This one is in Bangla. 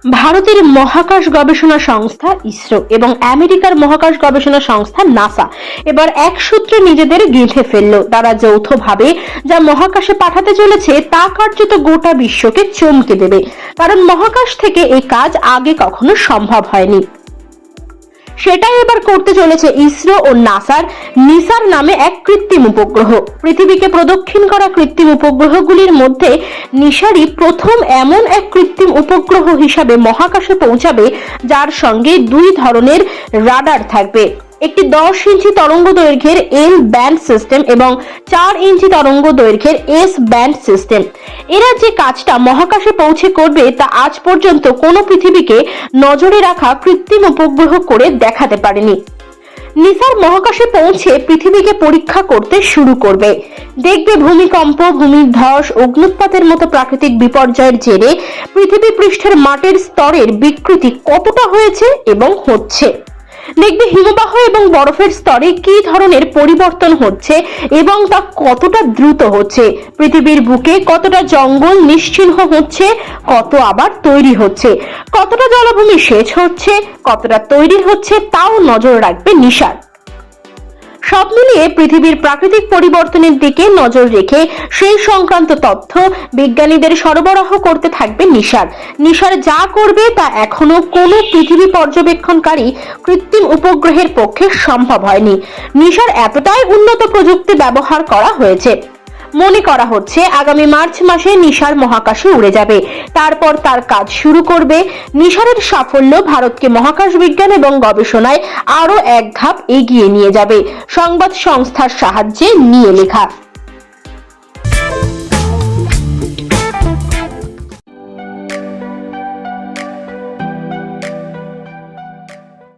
ভারতের মহাকাশ গবেষণা সংস্থা ইসরো এবং আমেরিকার মহাকাশ গবেষণা সংস্থা নাসা এবার এক সূত্রে নিজেদের গেঁথে ফেলল। তারা যৌথভাবে যা মহাকাশে পাঠাতে চলেছে তা কার্যত গোটা বিশ্বকে চমকে দেবে, কারণ মহাকাশ থেকে এই কাজ আগে কখনো সম্ভব হয়নি। সেটাই এবার করতে চলেছে ইসরো ও নাসার নিসার নামে এক কৃত্রিম উপগ্রহ। পৃথিবীকে প্রদক্ষিণ করা কৃত্রিম উপগ্রহগুলির মধ্যে নিসারই প্রথম এমন এক কৃত্রিম উপগ্রহ হিসাবে মহাকাশে পৌঁছাবে, যার সঙ্গে দুই ধরনের রাডার থাকবে। একটি 10 ইঞ্চি তরঙ্গ দৈর্ঘ্যের এল ব্যান্ড সিস্টেম এবং 4 ইঞ্চি তরঙ্গ দৈর্ঘ্যের এস ব্যান্ড সিস্টেম। এরা যে কাজটা মহাকাশে পৌঁছে করবে তা আজ পর্যন্ত কোনো পৃথিবীকে নজরে রাখা কৃত্রিম উপগ্রহ করে দেখাতে পারেনি। নিসার মহাকাশে পৌঁছে পৃথিবীকে পরীক্ষা করতে শুরু করবে। দেখবে ভূমিকম্প, ভূমিধস, অগ্নুৎপাতের মতো প্রাকৃতিক বিপর্যয়ের জেরে পৃথিবী পৃষ্ঠের মাটির স্তরের বিকৃতি কতটা হয়েছে এবং হচ্ছে। দেখবে হিমবাহ এবং বরফের স্তরে কি ধরনের পরিবর্তন হচ্ছে এবং তা কতটা দ্রুত হচ্ছে। পৃথিবীর বুকে কতটা জঙ্গল নিশ্চিহ্ন হচ্ছে, কত আবার তৈরি হচ্ছে, কতটা জলাভূমি সেচ হচ্ছে, কতটা তৈরি হচ্ছে, তাও নজর রাখবে নিসার। সব মিলিয়ে পৃথিবীর প্রাকৃতিক পরিবর্তনের দিকে নজর রেখে সেই সংক্রান্ত তথ্য বিজ্ঞানীদের সরবরাহ করতে থাকবে নিসার। নিসার যা করবে তা এখনো কোনো পৃথিবী পর্যবেক্ষণকারী কৃত্রিম উপগ্রহের পক্ষে সম্ভব হয়নি। নিসার এতটাই উন্নত প্রযুক্তি ব্যবহার করা হয়েছে। মনে করা হচ্ছে আগামী মার্চ মাসে নিসার মহাকাশে উড়ে যাবে, তারপর তার কাজ শুরু করবে। নিসারের সাফল্য ভারতকে মহাকাশ বিজ্ঞান এবং গবেষণায় আরো এক ধাপ এগিয়ে নিয়ে যাবে। সংবাদ সংস্থার সাহায্যে নিয়ে লেখা।